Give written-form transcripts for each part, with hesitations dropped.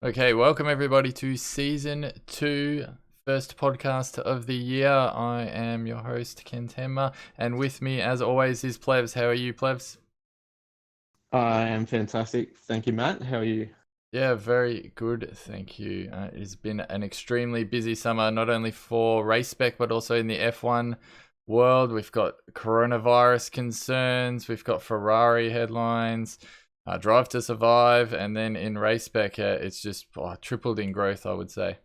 Okay, welcome everybody to season 2, first podcast of the year. I am your host, Ken Temma, and with me, as always, is Plevs. How are you, Plevs? I am fantastic. Thank you, Matt. How are you? Yeah, very good, thank you. It has been an extremely busy summer, not only for race spec, but also in the F1 world. We've got coronavirus concerns, we've got Ferrari headlines, Drive to Survive, and then in race spec, it's just tripled in growth, I would say.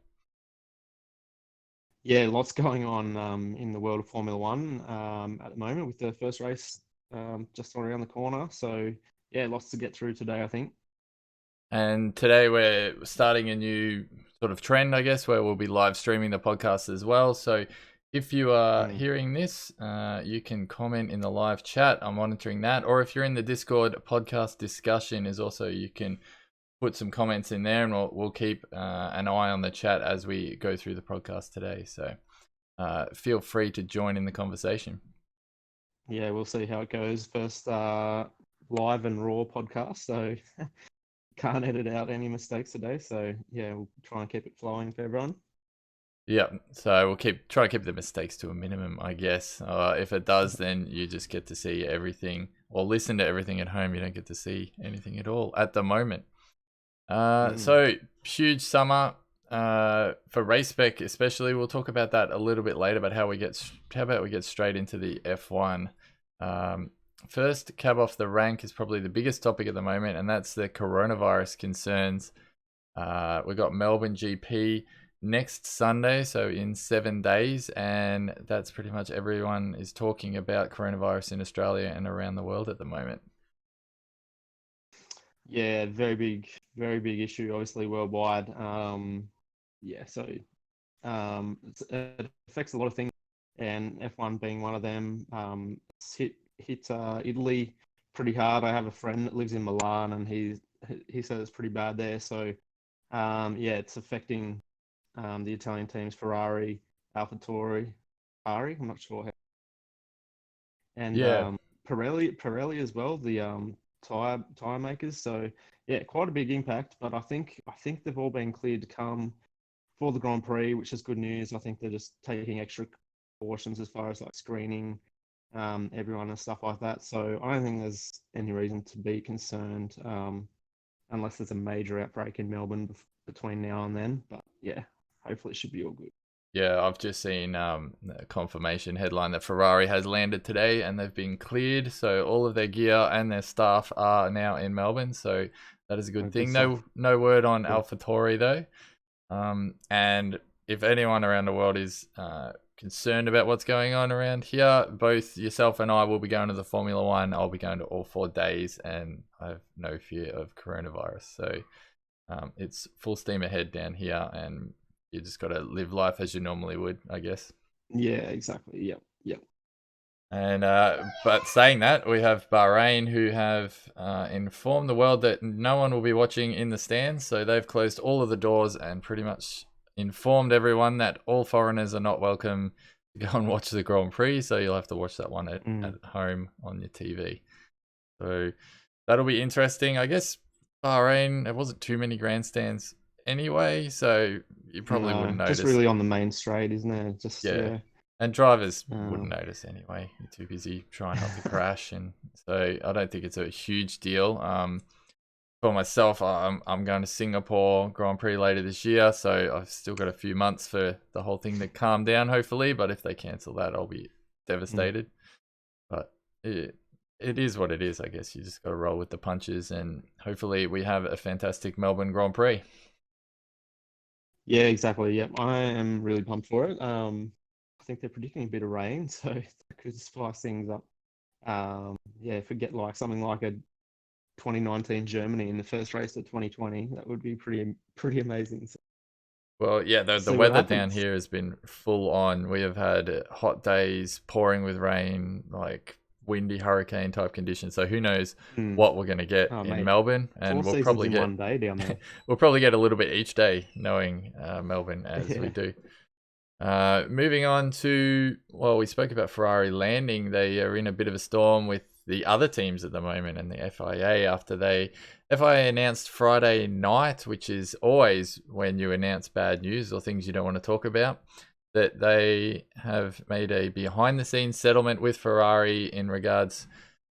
Yeah, lots going on in the world of Formula One at the moment with the first race just around the corner. So, yeah, lots to get through today, I think. And today we're starting a new sort of trend, I guess, where we'll be live streaming the podcast as well. So if you are Mm. hearing this, you can comment in the live chat. I'm monitoring that. Or if you're in the Discord, podcast discussion is also, you can put some comments in there and we'll keep an eye on the chat as we go through the podcast today. So feel free to join in the conversation. Yeah, we'll see how it goes. First live and raw podcast. So, can't edit out any mistakes today. So, yeah, we'll try and keep it flowing for everyone. Yeah, so we'll try to keep the mistakes to a minimum, I guess. If it does, then you just get to see everything or listen to everything at home. You don't get to see anything at all at the moment. Mm. So huge summer for race spec, especially. We'll talk about that a little bit later. But how about we get straight into the F1? First, cab off the rank is probably the biggest topic at the moment, and that's the coronavirus concerns. We got Melbourne GP next Sunday, so in 7 days, and that's pretty much everyone is talking about coronavirus in Australia and around the world at the moment. Yeah, very big issue, obviously worldwide. Yeah, so it affects a lot of things, and F1 being one of them. It's hit Italy pretty hard. I have a friend that lives in Milan, and he said it's pretty bad there. So yeah, it's affecting the Italian teams, Ferrari, AlphaTauri, Ferrari. I'm not sure how, and Yeah, Pirelli as well. The tire makers. So yeah, quite a big impact. But I think they've all been cleared to come for the Grand Prix, which is good news. I think they're just taking extra precautions as far as like screening everyone and stuff like that. So I don't think there's any reason to be concerned unless there's a major outbreak in Melbourne between now and then. But yeah, hopefully it should be all good. yeah, I've just seen a confirmation headline that Ferrari has landed today and they've been cleared. So all of their gear and their staff are now in Melbourne. So that is a good Good thing. stuff. No word on Yeah. AlphaTauri though. And if anyone around the world is concerned about what's going on around here, both yourself and I will be going to the Formula One. I'll be going to all 4 days, and I have no fear of coronavirus. So it's full steam ahead down here, and you just got to live life as you normally would, I guess. Yeah, exactly. Yep. Yep. And but saying that, we have Bahrain who have informed the world that no one will be watching in the stands. So they've closed all of the doors and pretty much informed everyone that all foreigners are not welcome to go and watch the Grand Prix. So you'll have to watch that one at Mm. home on your TV. So that'll be interesting. I guess Bahrain, there wasn't too many grandstands anyway, so you probably wouldn't No, just notice. really on the main straight, isn't it? Just Yeah. yeah. And drivers wouldn't Um, notice anyway. You're too busy trying not to crash, and so I don't think it's a huge deal. For myself, I'm going to Singapore Grand Prix later this year, so I've still got a few months for the whole thing to calm down, hopefully. But if they cancel that, I'll be mm. devastated. But it is what it is, I guess. You just got to roll with the punches, and hopefully we have a fantastic Melbourne Grand Prix. Yeah, exactly. Yep. I am really pumped for it. I think they're predicting a bit of rain, so that could spice things up. Yeah, if we get like something like a 2019 Germany in the first race of 2020, that would be pretty amazing. So Well, yeah, the see what weather down happens. here has been full on. We have had hot days, pouring with rain, like windy hurricane type conditions. So who knows Mm. what we're going to get Oh, in mate, Melbourne, four and seasons in one day down there. we'll probably get a little bit each day, knowing Melbourne as we Yeah. do. Moving on to, well, we spoke about Ferrari landing. They are in a bit of a storm with the other teams at the moment and the FIA after FIA announced Friday night, which is always when you announce bad news or things you don't want to talk about, that they have made a behind-the-scenes settlement with Ferrari in regards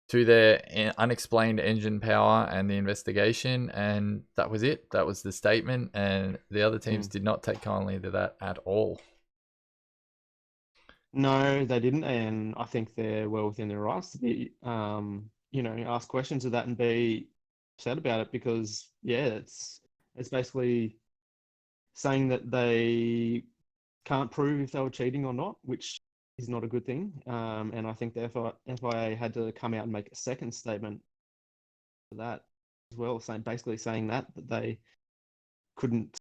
to their unexplained engine power and the investigation, and that was it. That was the statement, and the other teams did not take kindly to that at all. No, they didn't, and I think they're well within their rights to be, ask questions of that and be upset about it because, yeah, it's basically saying that they can't prove if they were cheating or not, which is not a good thing. And I think the FIA had to come out and make a second statement for that as well, basically saying that they couldn't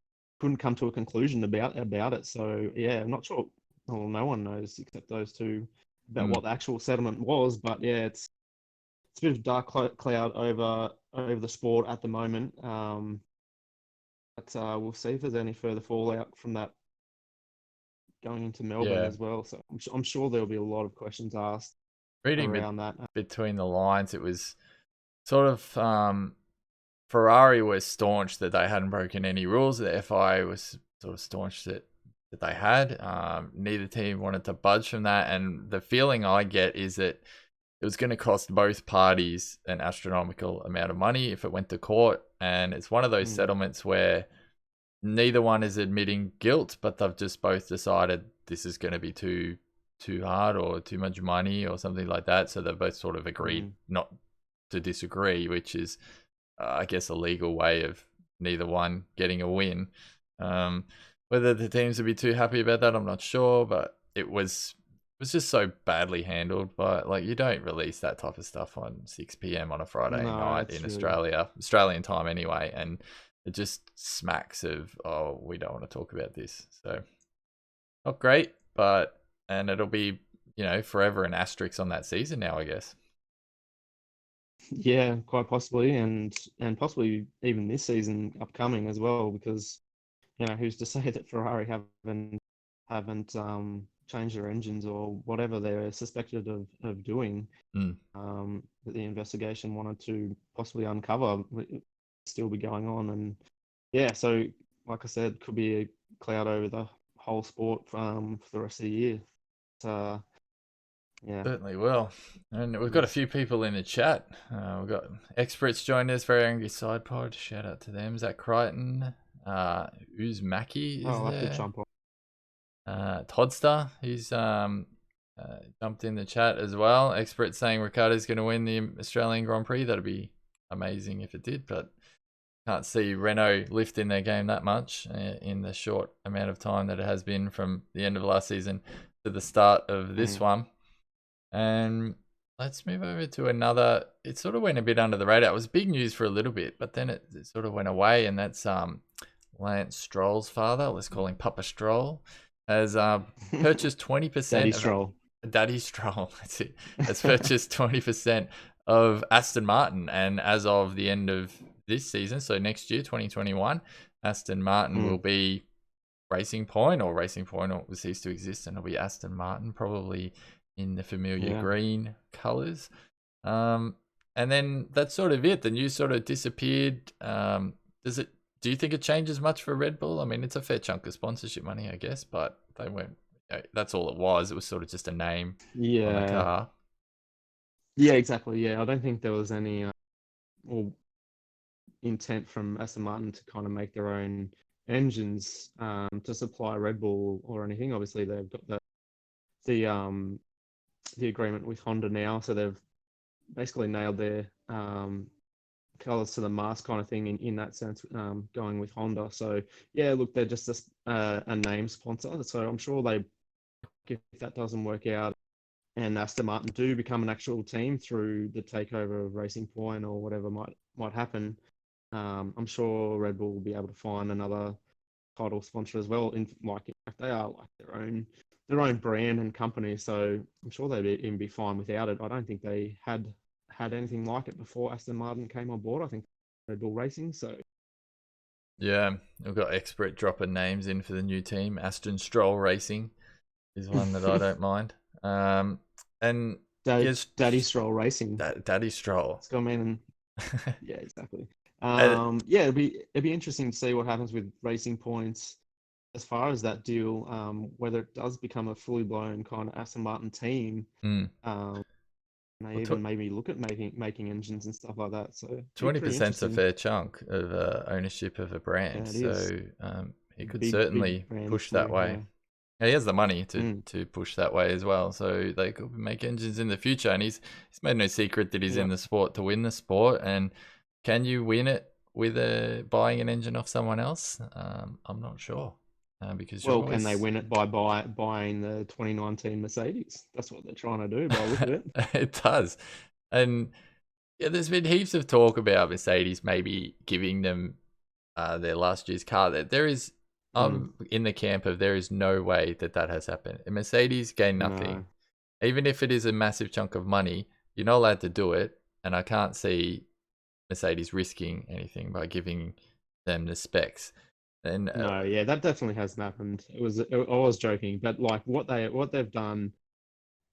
come to a conclusion about it. So yeah, I'm not sure. Well, no one knows except those two about what the actual settlement was. But yeah, it's a bit of dark cloud over the sport at the moment. But we'll see if there's any further fallout from that going into Melbourne as well. So I'm sure there'll be a lot of questions asked around that. Between the lines, it was sort of Ferrari was staunch that they hadn't broken any rules. The FIA was sort of staunch that they had. Neither team wanted to budge from that, and the feeling I get is that it was going to cost both parties an astronomical amount of money if it went to court. And it's one of those settlements where neither one is admitting guilt, but they've just both decided this is going to be too hard or too much money or something like that. So they've both sort of agreed not to disagree, which is, I guess, a legal way of neither one getting a win. Whether the teams would be too happy about that, I'm not sure, but it was just so badly handled. But like, you don't release that type of stuff on 6 p.m. on a Friday night in Australian time anyway, and it just smacks of, oh, we don't want to talk about this. So not great, and it'll be, forever an asterisk on that season now, I guess. Yeah, quite possibly, and possibly even this season upcoming as well, because who's to say that Ferrari haven't changed their engines or whatever they're suspected of doing. That the investigation wanted to possibly uncover still be going on, and yeah, so like I said, could be a cloud over the whole sport for the rest of the year. Yeah, certainly will. And we've got a few people in the chat. We've got experts joined us. Very Angry Side Pod. Shout out to them. Zach Crichton. Uzmaki is I'll there. have to jump on. Toddster, he's jumped in the chat as well. Experts saying Ricciardo's going to win the Australian Grand Prix. That'd be amazing if it did, but can't see Renault lifting their game that much in the short amount of time that it has been from the end of last season to the start of this one. And let's move over to another. It sort of went a bit under the radar. It was big news for a little bit, but then it sort of went away, and that's Lance Stroll's father, let's call him Papa Stroll, has purchased 20%. Daddy Stroll, that's it. Has purchased 20% of Aston Martin, and as of the end of this season, so next year, 2021, Aston Martin will be Racing Point, or Racing Point will cease to exist, and it'll be Aston Martin, probably in the familiar green colours. And then that's sort of it. The news sort of disappeared. Do you think it changes much for Red Bull? I mean, it's a fair chunk of sponsorship money, I guess, but they weren't. That's all it was. It was sort of just a name on the car. Yeah, exactly. Yeah, I don't think there was any intent from Aston Martin to kind of make their own engines to supply Red Bull or anything. Obviously, they've got the agreement with Honda now, so they've basically nailed their colors to the mast kind of thing in that sense, going with Honda. So yeah, look, they're just a name sponsor. So I'm sure if that doesn't work out and Aston Martin do become an actual team through the takeover of Racing Point or whatever might happen, I'm sure Red Bull will be able to find another title sponsor as well. In fact, they are like their own brand and company, so I'm sure they'd even be fine without it. I don't think they had anything like it before Aston Martin came on board. I think Red Bull Racing. So yeah, we've got expert dropping names in for the new team. Aston Stroll Racing is one that I don't mind. And Yes, Daddy Stroll Racing. Daddy Stroll. It's gonna mean, yeah, exactly. Uh, Yeah, it'd be interesting to see what happens with Racing Points as far as that deal. Whether it does become a fully blown kind of Aston Martin team. mm. Um, they Well, even maybe look at making engines and stuff like that. So it'd be pretty 20% is a interesting. fair chunk of ownership of a brand, Yeah, it is. so he could Big certainly brand push that too. way. Yeah. And he has the money Mm, to push that way as well, so they could make engines in the future. And he's made no secret that he's yeah. in the sport to win the sport. And can you win it with buying an engine off someone else? I'm not sure, because you're Well, can they always win it by buying the 2019 Mercedes? That's what they're trying to do by the look of it. it does. And yeah, there's been heaps of talk about Mercedes maybe giving them their last year's car. There is, Mm, in the camp of there is no way that that has happened. And Mercedes gain nothing, no. even if it is a massive chunk of money. You're not allowed to do it, and I can't see Mercedes risking anything by giving them the specs. And No, yeah, that definitely hasn't happened. I was joking, but like what they've done,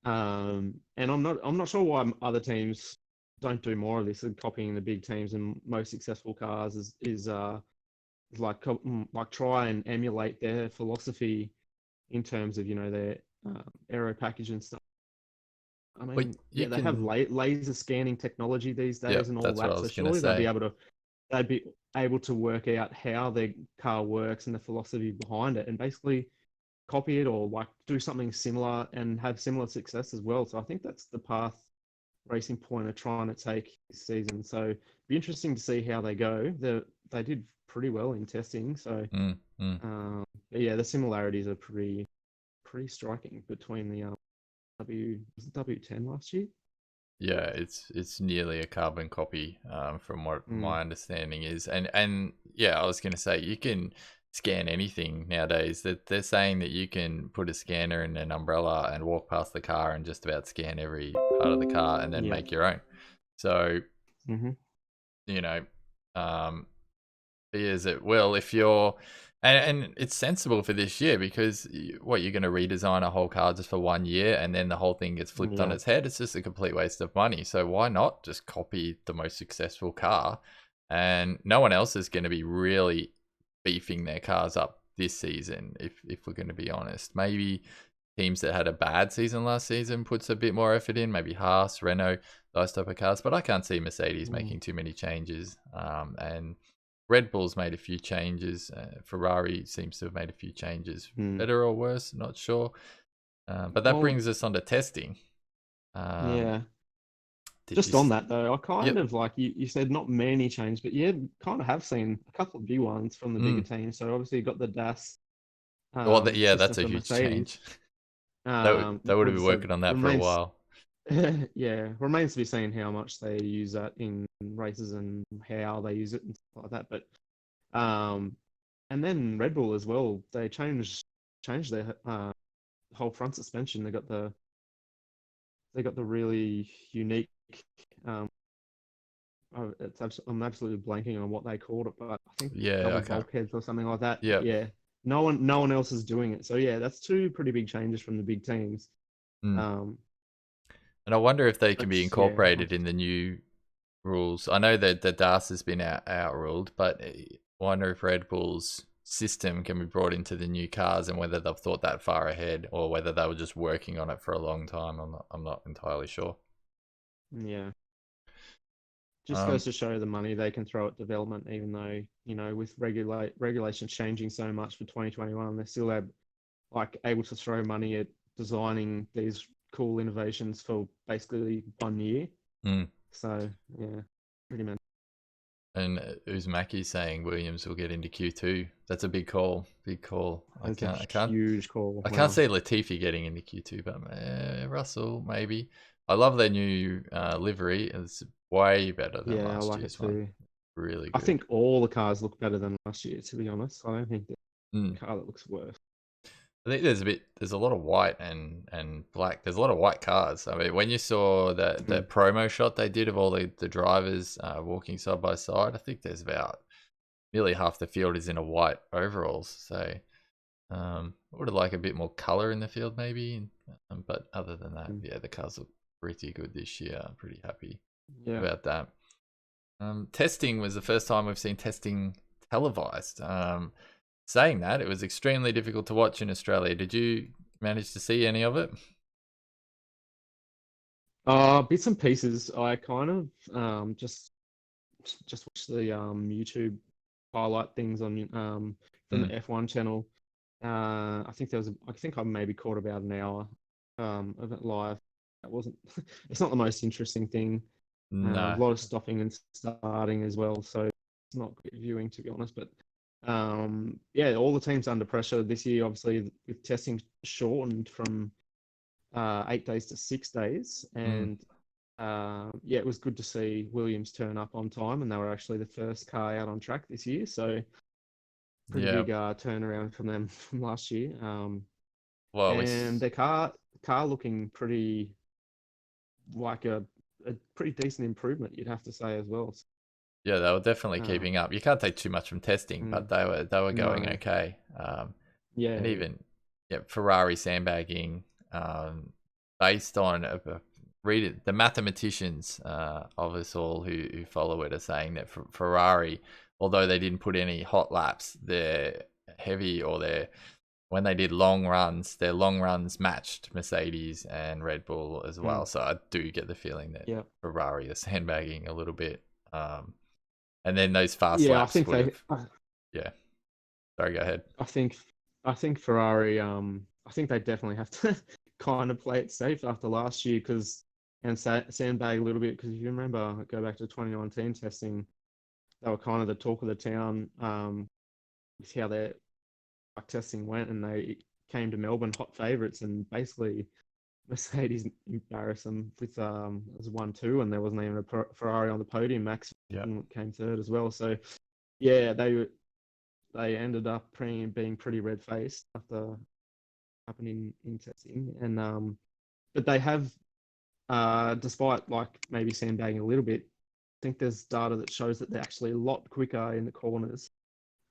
and I'm not sure why other teams don't do more of this and copying the big teams and most successful cars is like like try and emulate their philosophy in terms of their aero package and stuff. I well, mean, you yeah, they have can. laser scanning technology these Yeah, days and all that's what I that, so was gonna surely say. they'd be able to work out how their car works and the philosophy behind it, and basically copy it or like do something similar and have similar success as well. So I think that's the path Racing Point are trying to take this season. So it'd be interesting to see how they go. They did pretty well in testing. So Mm, mm. but yeah, the similarities are pretty striking between the was it W10 last year? Yeah, it's nearly a carbon copy, from what Mm, my understanding is. And yeah, I was gonna say you can scan anything nowadays. That they're saying that you can put a scanner in an umbrella and walk past the car and just about scan every part of the car and then yeah. make your own. So, Hmm. you know, um, is it well if you're and it's sensible for this year because what you're going to redesign a whole car just for 1 year and then the whole thing gets flipped on Yeah. its head. It's just a complete waste of money. So why not just copy the most successful car? And no one else is going to be really beefing their cars up this season. If we're going to be honest, maybe teams that had a bad season last season puts a bit more effort in. Maybe Haas, Renault, those type of cars. But I can't see Mercedes Mm, making too many changes. And Red Bull's made a few changes. Ferrari seems to have made a few changes, mm. better or worse, not sure. But that Well, brings us on to testing. Um, yeah. did you? Just on that though, I kind Yep. of like you said not many changes, but yeah, kind of have seen a couple of big ones from the bigger Mm. teams. So obviously you got the DAS Well, yeah, system that's a for huge Mercedes. change. They would have been So working on that for a remains while. yeah, remains to be seen how much they use that in races and how they use it and stuff like that. But and then Red Bull as well, they changed their whole front suspension. They got the really unique um I'm absolutely blanking on what they called it, but I think Yeah, double I can't. bulkheads or something like that. But Yep. yeah, no one else is doing it. So yeah, that's two pretty big changes from the big teams. Mm. Um, And I wonder if they can be which yeah, incorporated in the new rules. I know that the DAS has been outruled, but I wonder if Red Bull's system can be brought into the new cars and whether they've thought that far ahead or whether they were just working on it for a long time. I'm not entirely sure. yeah, just Um, goes to show the money they can throw at development, even though with regulations changing so much for 2021, they're still able to throw money at designing these cool innovations for basically 1 year. mm. So yeah, pretty much. And Uzumaki saying Williams will get into Q2. That's a big call. Big call. I That's a can't. I can't. huge call. I can't Wow. see Latifi getting into Q2, but Russell maybe. I love their new livery. It's way better than Yeah, I last like it year's one. too. Really I good. think all the cars look better than last year, to be honest. I don't think there's Mm. a car that looks worse. I think there's a lot of white and black. There's a lot of white cars. I mean, when you saw that Mm. promo shot they did of all the drivers walking side by side, I think there's about nearly half the field is in a white overalls. So I would have liked a bit more color in the field maybe. But other than that, Mm. yeah, the cars look pretty good this year. I'm pretty happy Yeah. about that. Testing was the first time we've seen testing televised. Saying that, it was extremely difficult to watch in Australia. Did you manage to see any of it? Bits and pieces. I kind of just watched the YouTube highlight things on from Mm, the F1 channel. I think I maybe caught about an hour of it live. It wasn't. It's not the most interesting thing. A no. lot of stopping and starting as well, so it's not great viewing to be honest. But yeah, all the teams under pressure this year. Obviously, with testing shortened from 8 days to 6 days, Mm, and yeah, it was good to see Williams turn up on time, and they were actually the first car out on track this year. So pretty yeah. big turnaround from them from last year. Well, And their car looking pretty like a pretty decent improvement, you'd have to say as well. yeah, they were definitely Uh, keeping up. You can't take too much from testing, but mm, they were going no, okay. yeah, And yeah, even Ferrari sandbagging, based on read it. The mathematicians of us all who follow it are saying that Ferrari, although they didn't put any hot laps, their heavy or their when they did long runs, their long runs matched Mercedes and Red Bull as mm, well. So I do get the feeling that yeah, Ferrari are sandbagging a little bit. And then those fast yeah. laps would have, yeah. Sorry, go ahead. I think, I think Ferrari. I think they definitely have to kind of play it safe after last year because and sandbag a little bit because if you remember, go back to 2019 testing, they were kind of the talk of the town. With how their like, testing went, and they came to Melbourne hot favourites, and basically Mercedes embarrassed them with it was 1-2, and there wasn't even a Ferrari on the podium. Max Yeah. came third as well. So yeah, they ended up being pretty red faced after happening in testing, and but they have despite like maybe sandbagging a little bit. I think there's data that shows that they're actually a lot quicker in the corners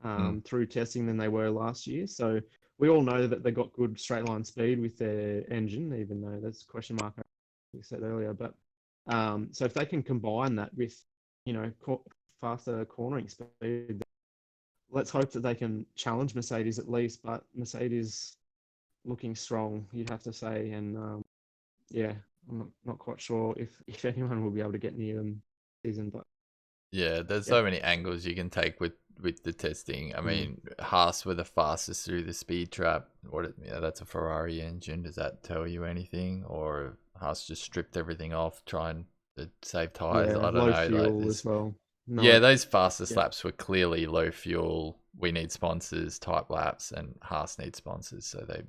Mm, through testing than they were last year. So we all know that they got good straight line speed with their engine, even though there's a question mark, we said earlier. But so if they can combine that with, you know, faster cornering speed, let's hope that they can challenge Mercedes at least. But Mercedes looking strong, you'd have to say. And yeah, I'm not quite sure if anyone will be able to get near them this season. But yeah, there's yeah, so many angles you can take with the testing. I mm, mean, Haas were the fastest through the speed trap. That's a Ferrari engine. Does that tell you anything? Or Haas just stripped everything off, trying to save tires? yeah, I don't low know. Like fuel as this, well. yeah, No, those fastest yeah, laps were clearly low fuel. We need sponsors type laps, and Haas needs sponsors, so they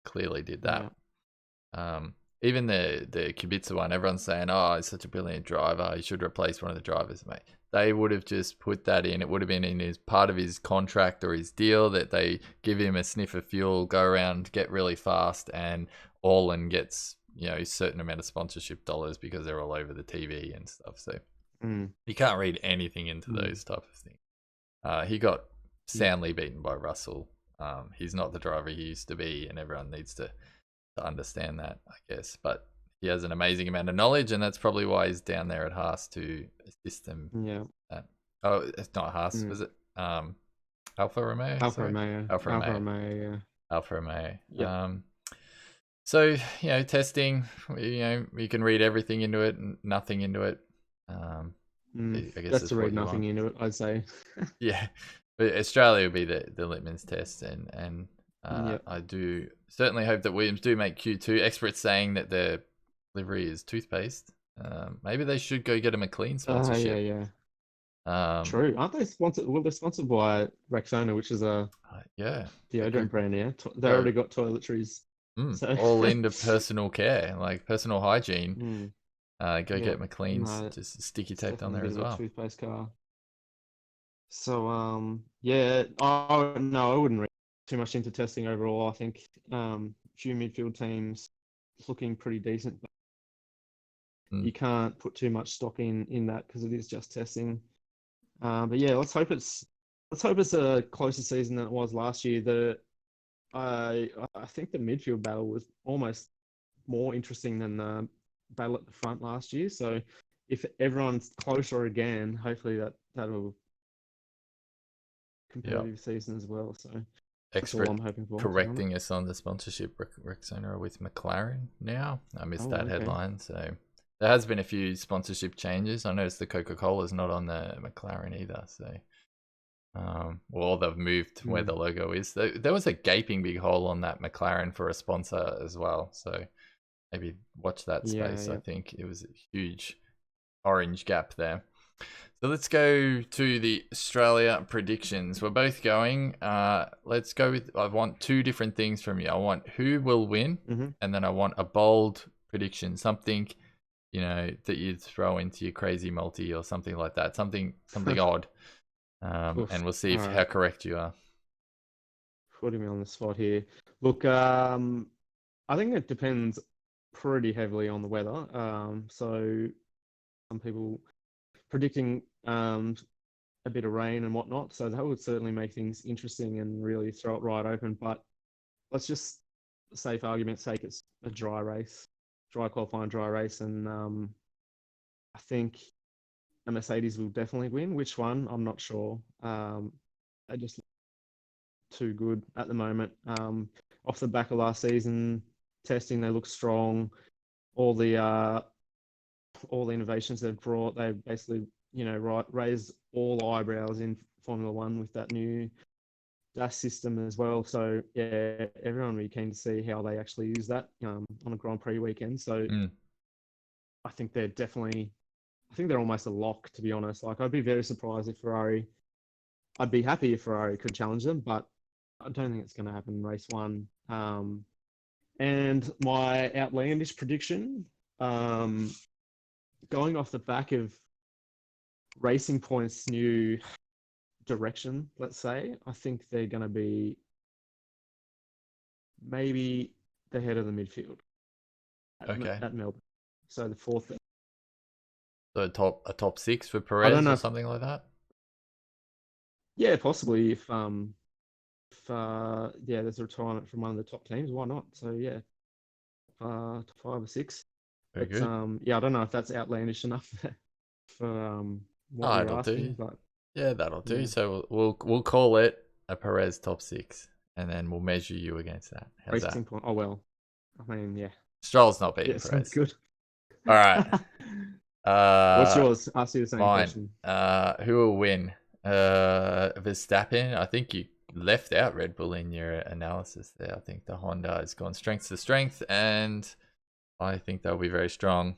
clearly did yeah. that. Even the Kubica one, everyone's saying, "Oh, he's such a brilliant driver. He should replace one of the drivers, mate." They would have just put that in. It would have been in his part of his contract or his deal that they give him a sniff of fuel, go around, get really fast, and Orlan gets a certain amount of sponsorship dollars because they're all over the TV and stuff. So Mm, you can't read anything into mm, those type of things. He got yeah, soundly beaten by Russell. He's not the driver he used to be, and everyone needs to understand that, I guess. But he has an amazing amount of knowledge, and that's probably why he's down there at Haas to assist them. yeah. At, oh, it's not Haas, Mm. was it? Alfa Romeo. Alfa Sorry, Romeo, Alfa Alfa Romeo. Romeo, yeah, Alfa Romeo. yep. So testing. You can read everything into it and nothing into it. Um, I guess Best it's to read what you nothing want. into it, I'd say. Yeah, but Australia will be the litmus test, and Yep. I do certainly hope that Williams do make Q2. Experts saying that their livery is toothpaste. Maybe they should go get a McLean Yeah, sponsorship. yeah. Um, True. Aren't they sponsored? Well, they're sponsored by Rexona, which is a yeah, they deodorant could brand. Yeah, they go already got toiletries. So, all into personal care, like personal hygiene. mm, Go yeah, get McLean's no, just sticky it's taped on definitely a there bit as of a well. toothpaste car. So, yeah. Oh no, I wouldn't read too much into testing overall. I think few midfield teams looking pretty decent. Mm, You can't put too much stock in that because it is just testing. But yeah, let's hope it's a closer season than it was last year. I think the midfield battle was almost more interesting than the battle at the front last year. So if everyone's closer again, hopefully that'll Yeah. competitive season as well. So that's all Expert I'm hoping for. correcting us on the sponsorship. Rexona are with McLaren now. I missed Oh, that okay. headline. So there has been a few sponsorship changes. I noticed the Coca-Cola's not on the McLaren either. So, well, they've moved where the logo is. There was a gaping big hole on that McLaren for a sponsor as well. So maybe watch that space. Yeah. I think it was a huge orange gap there. So let's go to the Australia predictions. We're both going. Let's go with, I want two different things from you. I want who will win, and then I want a bold prediction, something, that you'd throw into your crazy multi or something like that, something odd. And we'll see how correct you are. Putting me on the spot here. Look, I think it depends pretty heavily on the weather. So some people predicting a bit of rain and whatnot. So that would certainly make things interesting and really throw it right open. But let's just say, for argument's sake, it's a dry qualifying dry race. And I think a Mercedes will definitely win. Which one? I'm not sure. They just look too good at the moment. Off the back of last season testing, they look strong. All the innovations they've brought, they basically raised all eyebrows in Formula One with that new dash system as well. So yeah, everyone will be keen to see how they actually use that on a Grand Prix weekend. So I think they're almost a lock, to be honest. Like, I'd be very surprised if I'd be happy if Ferrari could challenge them, but I don't think it's going to happen in race one. And my outlandish prediction, going off the back of Racing Point's new direction, let's say, I think they're going to be maybe the head of the midfield at Melbourne. So the fourth. So a top six for Perez or something like that? Yeah, possibly. If there's a retirement from one of the top teams, why not? So yeah, 5 or 6. Very good. Yeah, I don't know if that's outlandish enough for what you're asking, but yeah, that'll do. So we'll call it a Perez top 6, and then we'll measure you against that. How's Racing Point. Oh well, I mean, yeah. Stroll's not beating Perez. Sounds good. All right. What's yours? Ask you the same question. Who will win? Verstappen. I think you left out Red Bull in your analysis there. I think the Honda has gone strength to strength, and I think they'll be very strong.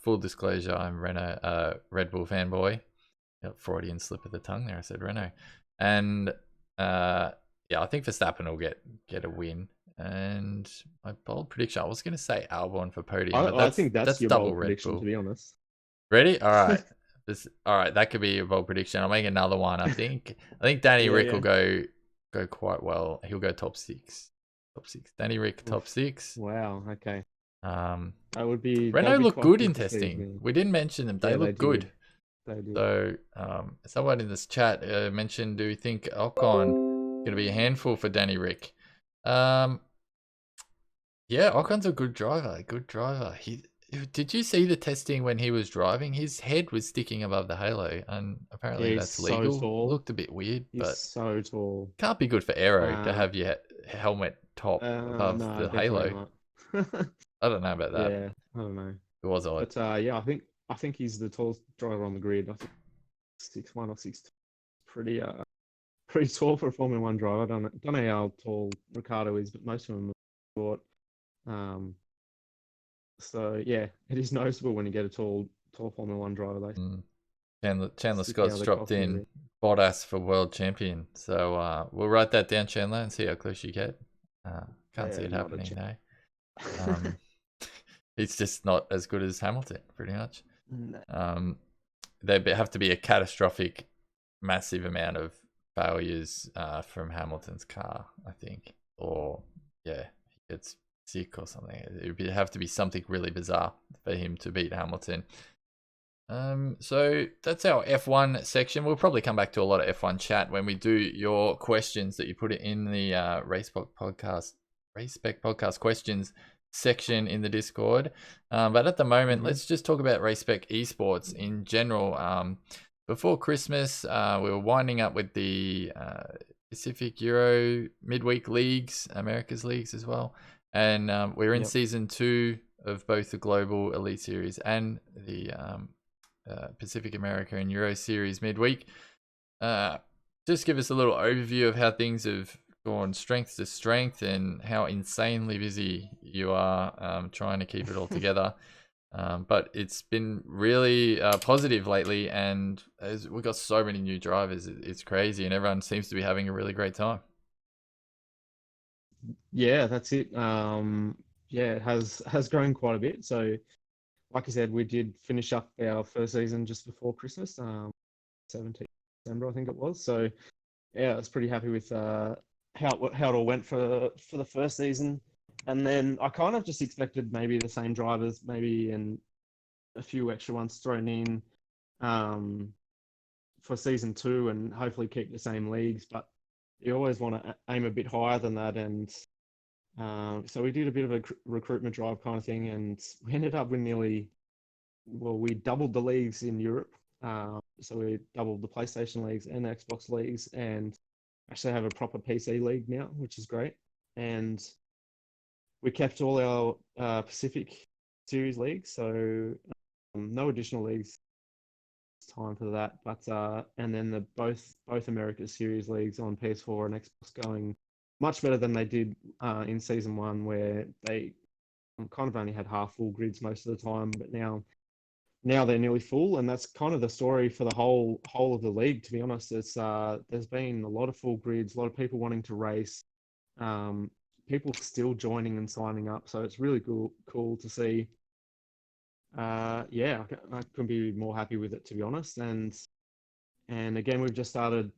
Full disclosure, I'm Red Bull fanboy. Freudian slip of the tongue there. I said Renault. And I think Verstappen will get a win. And my bold prediction, I was going to say Albon for podium, but I think that's your double bold Red prediction, Bull. To be honest. Ready? All right. All right, that could be your bold prediction. I'll make another one. I think Danny Rick will go quite well. He'll go top 6. Danny Rick top 6. Wow. Okay. That would be Renault looked good in testing. We didn't mention them. They look good. They did. So someone in this chat mentioned, do you think Ocon going to be a handful for Danny Rick? Yeah, Ocon's a good driver. Did you see the testing when he was driving? His head was sticking above the halo, and apparently that's legal. So Looked a bit weird, but so tall. Can't be good for aero to have your helmet top above the halo. I don't know about that. Yeah, I don't know. It was odd. But I think he's the tallest driver on the grid. I think 6'1" or 6'2". Pretty tall for a Formula One driver. I don't know how tall Ricciardo is, but most of them are short. So yeah, it is noticeable when you get a tall Formula One driver. Chandler Scott's dropped in Bottas for world champion. So we'll write that down, Chandler, and see how close you get. Can't see it happening now. He's just not as good as Hamilton, pretty much. No. There have to be a catastrophic, massive amount of failures from Hamilton's car, I think, or he gets sick or something. It would have to be something really bizarre for him to beat Hamilton. So that's our F1 section. We'll probably come back to a lot of F1 chat when we do your questions that you put in the Race Spec podcast questions section in the Discord. But at the moment, Mm-hmm. let's just talk about Spec Esports in general. Before Christmas, we were winding up with the Pacific Euro midweek leagues, America's leagues as well. And we're in Yep. season 2 of both the Global Elite Series and the Pacific America and Euro Series midweek. Just give us a little overview of how things have gone strength to strength and how insanely busy you are trying to keep it all together. But it's been really positive lately, and we've got so many new drivers. It's crazy, and everyone seems to be having a really great time. Yeah, that's it. Yeah, it has grown quite a bit. So, like I said, we did finish up our first season just before Christmas, 17th December, I think it was. So, yeah, I was pretty happy with how it all went for the first season. And then I kind of just expected maybe the same drivers, maybe and a few extra ones thrown in um, for season 2, and hopefully keep the same leagues. But you always want to aim a bit higher than that, and so we did a bit of a recruitment drive kind of thing, and we ended up with we doubled the leagues in Europe. So we doubled the PlayStation leagues and Xbox leagues, and actually have a proper PC league now, which is great. And we kept all our Pacific Series leagues, so no additional leagues time for that. But and then the both America's Series leagues on PS4 and Xbox going much better than they did in season 1, where they kind of only had half full grids most of the time. But now they're nearly full, and that's kind of the story for the whole of the league. To be honest, it's there's been a lot of full grids, a lot of people wanting to race, people still joining and signing up. So it's really cool to see. Yeah, I couldn't be more happy with it, to be honest. And again, we've just started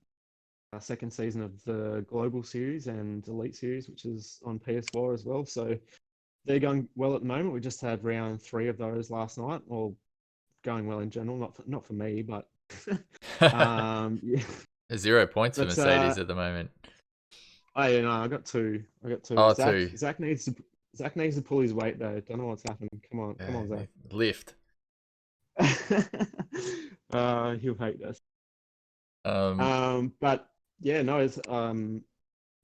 our second season of the Global Series and Elite Series, which is on PS4 as well. So they're going well at the moment. We just had round 3 of those last night, or going well in general. Not for me, but yeah. 0 points for But Mercedes at the moment. I got two. I got two. Oh, Zach two. Zach needs to pull his weight though. Don't know what's happening. Come on, Zach. Lift. He'll hate this. Um, But yeah, no, it's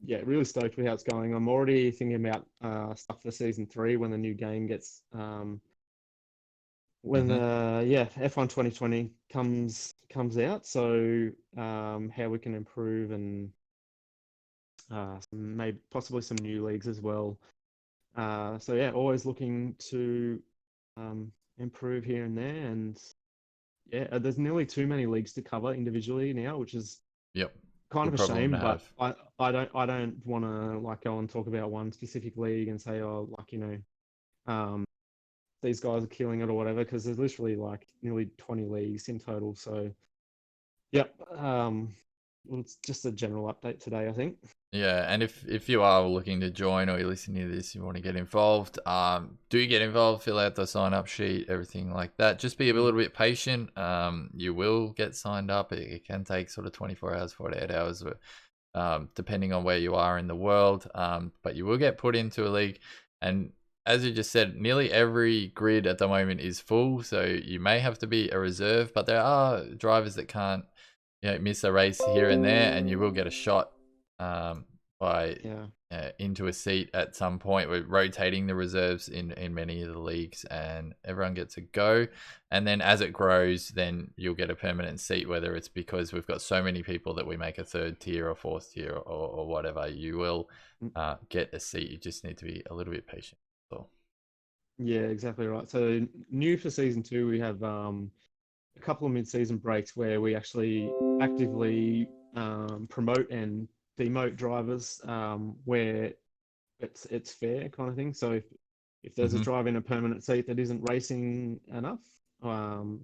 yeah, really stoked with how it's going. I'm already thinking about stuff for season 3 when the new game gets when mhm. yeah, F1 2020 comes out. So how we can improve, and maybe possibly some new leagues as well. So yeah, always looking to improve here and there. And yeah, there's nearly too many leagues to cover individually now, which is Yep. kind of Good a problem to shame. But have. I don't want to like go and talk about one specific league and say, oh, like, these guys are killing it or whatever, because there's literally like nearly 20 leagues in total. So yep, well, it's just a general update today, I think. Yeah, and if you are looking to join or you're listening to this, you want to get involved, do get involved, fill out the sign up sheet, everything like that. Just be a little bit patient. You will get signed up. It can take sort of 24 hours, 48 hours, depending on where you are in the world. But you will get put into a league. And as you just said, nearly every grid at the moment is full. So you may have to be a reserve, but there are drivers that can't, miss a race here and there, and you will get a shot by Yeah. into a seat at some point. We're rotating the reserves in many of the leagues, and everyone gets a go. And then as it grows, then you'll get a permanent seat, whether it's because we've got so many people that we make a 3rd tier or 4th tier or whatever. You will Mm. get a seat. You just need to be a little bit patient. So. Yeah, exactly right. So new for season 2, we have a couple of mid-season breaks where we actually actively promote and demote drivers, where it's fair kind of thing. So if there's a Mm-hmm. driver in a permanent seat that isn't racing enough, um,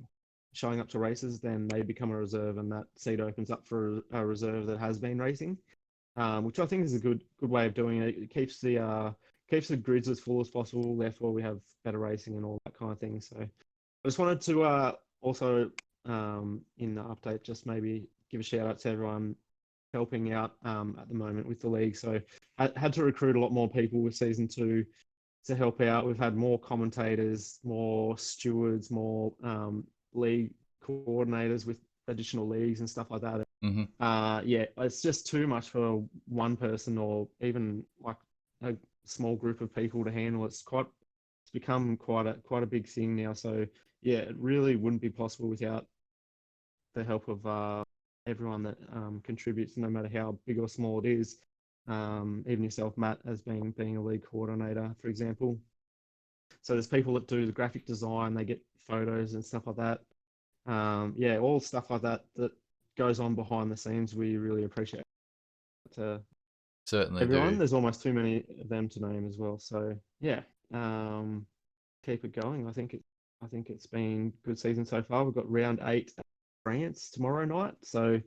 showing up to races, then they become a reserve, and that seat opens up for a reserve that has been racing, which I think is a good way of doing it. It keeps the grids as full as possible. Therefore, we have better racing and all that kind of thing. So I just wanted to also in the update, just maybe give a shout out to everyone helping out at the moment with the league. So I had to recruit a lot more people with season 2. to help out. We've had more commentators, more stewards, more league coordinators with additional leagues and stuff like that. Mm-hmm. Yeah, it's just too much for one person or even like a small group of people to handle. It's become quite a big thing now. So yeah, it really wouldn't be possible without the help of everyone that contributes, no matter how big or small it is. Even yourself, Matt, as being a league coordinator, for example. So there's people that do the graphic design, they get photos and stuff like that. Yeah, all stuff like that that goes on behind the scenes. We really appreciate to Certainly everyone. do. There's almost too many of them to name as well. So yeah, keep it going. I think it's been a good season so far. We've got round 8 at France tomorrow night. So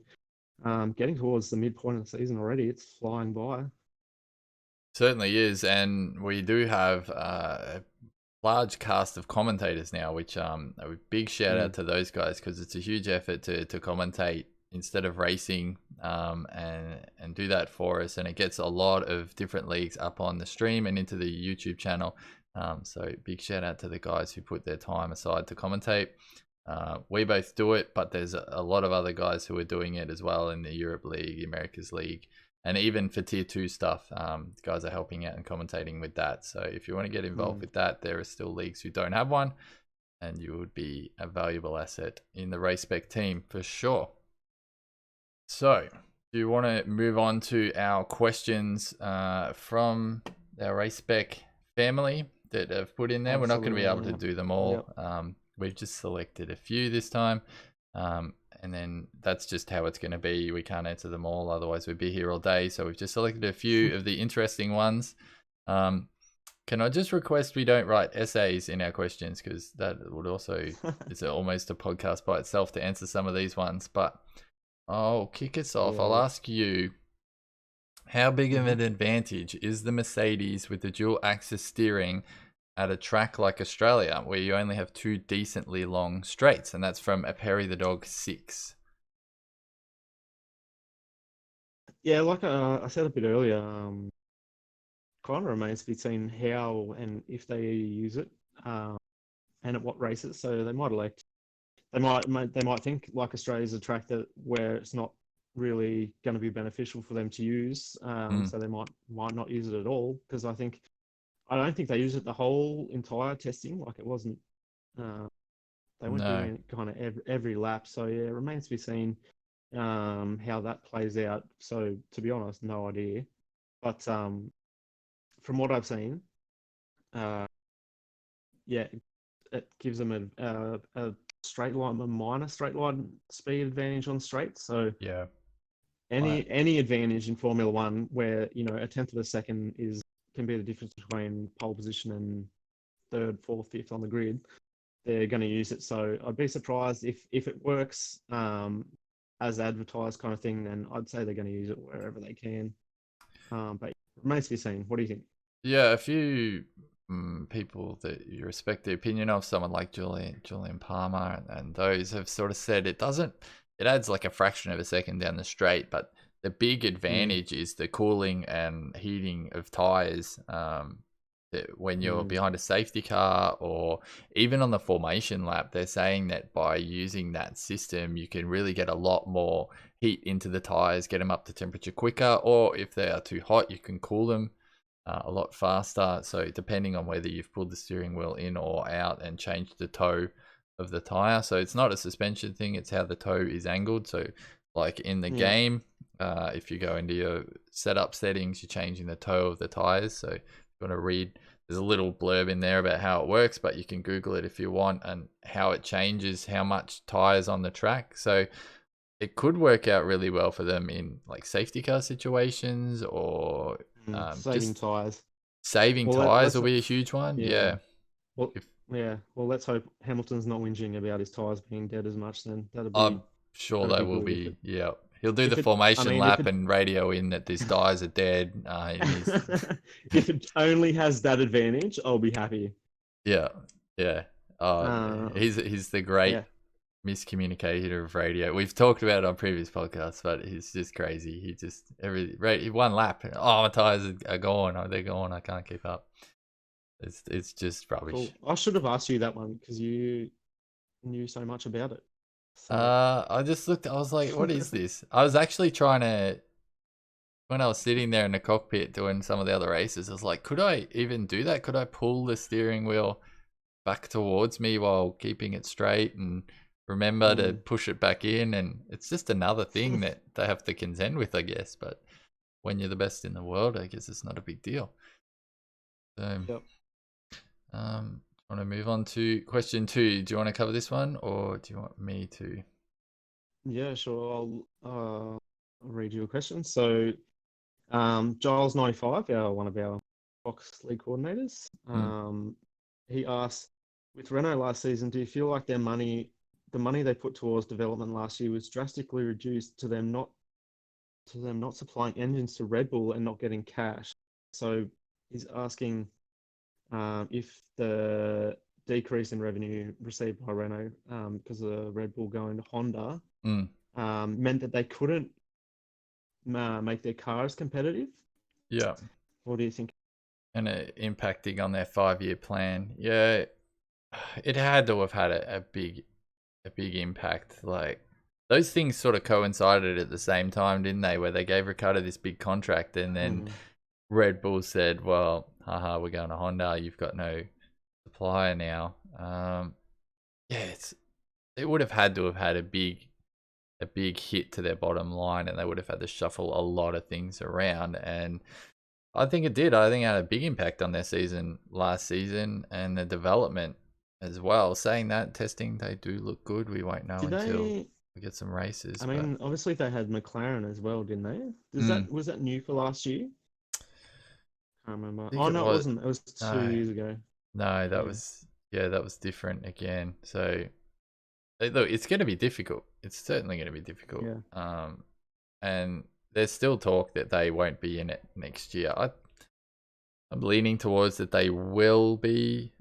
getting towards the midpoint of the season already. It's flying by. Certainly is, and we do have a large cast of commentators now, which a big shout out Mm. to those guys, because it's a huge effort to commentate instead of racing, and do that for us, and it gets a lot of different leagues up on the stream and into the YouTube channel. So big shout out to the guys who put their time aside to commentate. We both do it, but there's a lot of other guys who are doing it as well in the Europe League, America's League, and even for tier 2 stuff. Guys are helping out and commentating with that. So if you want to get involved with that, there are still leagues who don't have one, and you would be a valuable asset in the RaceSpec team for sure. So do you want to move on to our questions from our RaceSpec family that have put in there? We're not going to be able to do them all. Yep. We've just selected a few this time. And then that's just how it's going to be. We can't answer them all, otherwise we'd be here all day. So we've just selected a few of the interesting ones. Can I just request we don't write essays in our questions, because that would also, it's almost a podcast by itself to answer some of these ones. But I'll kick us off. Yeah. I'll ask you, how big of an advantage is the Mercedes with the dual axis steering at a track like Australia, where you only have 2 decently long straights? And that's from a Perry the Dog 6. Yeah, like I said a bit earlier, kind of remains to be seen how and if they use it, and at what races. So they might elect, they might think like Australia's a track that where it's not really going to be beneficial for them to use. So they might not use it at all, because I don't think they use it the whole entire testing. Like it wasn't, they weren't doing it kind of every lap. So yeah, it remains to be seen how that plays out. So to be honest, no idea. But from what I've seen, yeah, it gives them a straight line, a minor straight line speed advantage on straights. So Yeah. any advantage in Formula One where, you know, a tenth of a second can be the difference between pole position and third, fourth, fifth on the grid, they're going to use it. So I'd be surprised if it works as advertised kind of thing, then I'd say they're going to use it wherever they can. But it remains to be seen. What do you think? Yeah, a few people that you respect the opinion of, someone like Julian Palmer, and those have sort of said it adds like a fraction of a second down the straight, but the big advantage is the cooling and heating of tires. When you're behind a safety car or even on the formation lap, they're saying that by using that system, you can really get a lot more heat into the tires, get them up to temperature quicker, or if they are too hot, you can cool them a lot faster. So depending on whether you've pulled the steering wheel in or out and changed the toe of the tire. So it's not a suspension thing, it's how the toe is angled. So like in the game, if you go into your setup settings, you're changing the toe of the tires. So if you want to read, there's a little blurb in there about how it works, but you can Google it if you want, and how it changes how much tires on the track. So it could work out really well for them in like safety car situations, or saving tires. Saving tires will be a huge one. Yeah. Well, well, let's hope Hamilton's not whinging about his tires being dead as much. Then I'm sure they will be. Yeah, he'll do the formation lap and radio in that his tires are dead. If it only has that advantage, I'll be happy. Yeah. He's the great miscommunicator of radio. We've talked about it on previous podcasts, but he's just crazy. He just one lap. Oh, my tires are gone. Oh, they're gone. I can't keep up. It's just rubbish. Cool. I should have asked you that one because you knew so much about it. So I just looked. I was like, "What is this?" I was actually trying to when I was sitting there in the cockpit doing some of the other races. I was like, "Could I even do that? Could I pull the steering wheel back towards me while keeping it straight and remember to push it back in?" And it's just another thing that they have to contend with, I guess. But when you're the best in the world, I guess it's not a big deal. So, Yep. want to move on to question 2. Do you want to cover this one, or do you want me to? Yeah, sure. I'll read you a question. So, Giles 95, one of our Fox League coordinators, Mm, he asked, with Renault last season, do you feel like the money they put towards development last year was drastically reduced to them not supplying engines to Red Bull and not getting cash? So he's asking if the decrease in revenue received by Renault because of Red Bull going to Honda mm, meant that they couldn't make their cars competitive. yeah, What do you think? and impacting on their 5-year plan. Yeah, it had to have had a big impact. Like those things sort of coincided at the same time, didn't they? Where they gave Ricardo this big contract, and then Mm, Red Bull said, "Well, haha, we're going to Honda. You've got no supplier now." Yeah, it would have had to have had a big hit to their bottom line, and they would have had to shuffle a lot of things around. And I think it did. I think it had a big impact on their season last season and the development as well. Saying that, testing, they do look good. We won't know did until they? we get some races. I But mean, obviously they had McLaren as well, didn't they? Does mm, that was that new for last year? Can't remember. I think Oh it no, it was wasn't. It was two no, years ago. no. That Yeah, was yeah, that was different again. So look, it's going to be difficult. It's certainly going to be difficult. yeah. And there's still talk that they won't be in it next year. I'm leaning towards that they will be.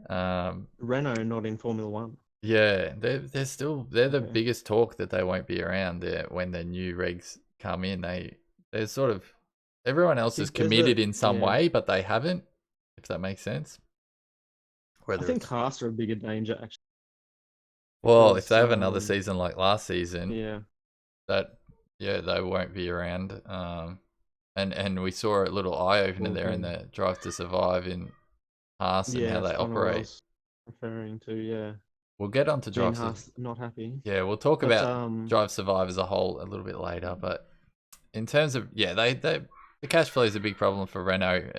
Renault not in Formula One. Yeah, they're the Okay. biggest talk that they won't be around there when the new regs come in. They're sort of everyone I else is think there's a committed in some yeah. way, but they haven't. If that makes sense. I Whether think it's Haas are a bigger danger actually well, if they because have another season like last season, yeah, that yeah, they won't be around. And we saw a little eye opener well there in then the Drive to Survive in Haas and yeah, how that's they kind of what I operate. was referring to. Yeah, We'll get on to Gene Haas not happy, Yeah, we'll talk but about Drive Survive as a whole a little bit later. But in terms of yeah, they the cash flow is a big problem for Renault,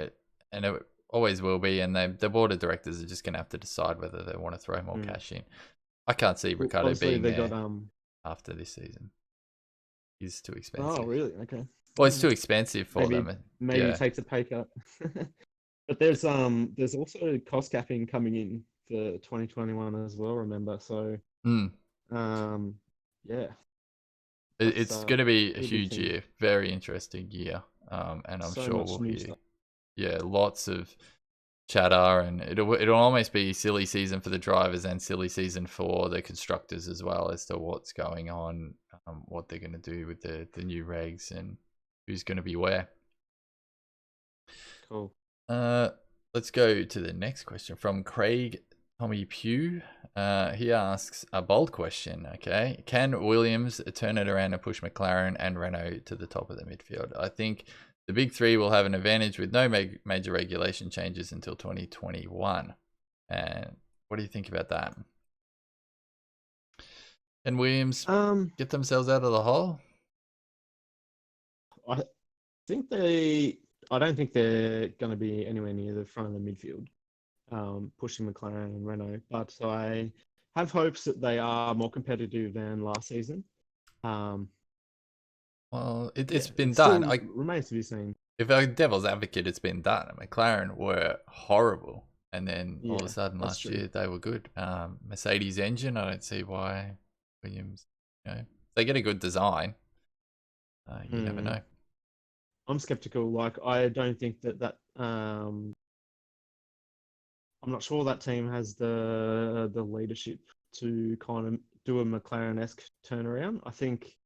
and it always will be. And the board of directors are just going to have to decide whether they want to throw more mm, cash in. I can't see well, Ricardo obviously being they got there after this season. He's too oh expensive. really okay. Well, it's too expensive for Maybe them. maybe Yeah. takes a pay cut. But there's also cost capping coming in for 2021 as well, remember? So Mm. um yeah, that's It's going to be a pretty big huge thing. year, very interesting year, and I'm So sure much we'll new hear stuff. yeah lots of chatter, and it'll almost be silly season for the drivers and silly season for the constructors as well as to what's going on, what they're going to do with the new regs and who's going to be where. Cool. Uh, let's go to the next question from Craig Tommy Pugh. He asks a bold question. Okay, can Williams turn it around and push McLaren and Renault to the top of the midfield? I think the big three will have an advantage with no major regulation changes until 2021. And what do you think about that? Can Williams Um, get themselves out of the hole? I think they. I don't think they're going to be anywhere near the front of the midfield, pushing McLaren and Renault. But I have hopes that they are more competitive than last season. Um, Well, yeah, it's been it done. still remains to be seen. If a devil's advocate, it's been done. McLaren were horrible, and then all of a Yeah, sudden that's last true. year they were good. Mercedes engine, I don't see why Williams. If they get a good design. You never Hmm. know. I'm skeptical. Like, I don't think that I'm not sure that team has the leadership to kind of do a McLaren-esque turnaround. I think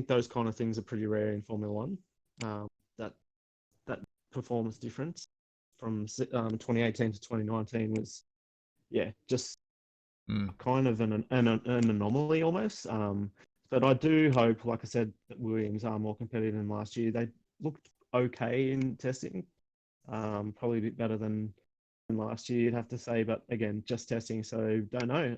those kind of things are pretty rare in Formula One. That that performance difference from 2018 to 2019 was, yeah, just kind of an anomaly almost. But I do hope, like I said, that Williams are more competitive than last year. They looked okay in testing, probably a bit better than last year, you'd have to say. But again, just testing, so don't know.